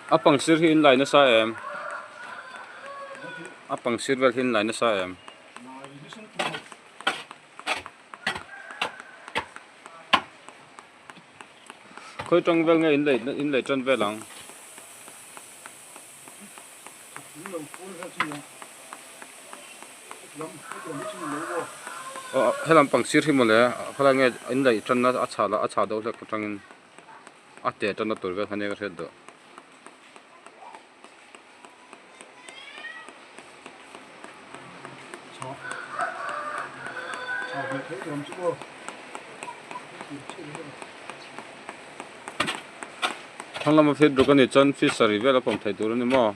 apang sir hin lai na sa em apang sir vel hin lai na sa em khơi trong vel nghe in lai chân vel lang helam pang sir hi mo le phala nge in lai chân na acha do le tangin ate chân na tur vel hane ga thel do thang lam phết do kan ni chân fishery vel apam thai tur ni mo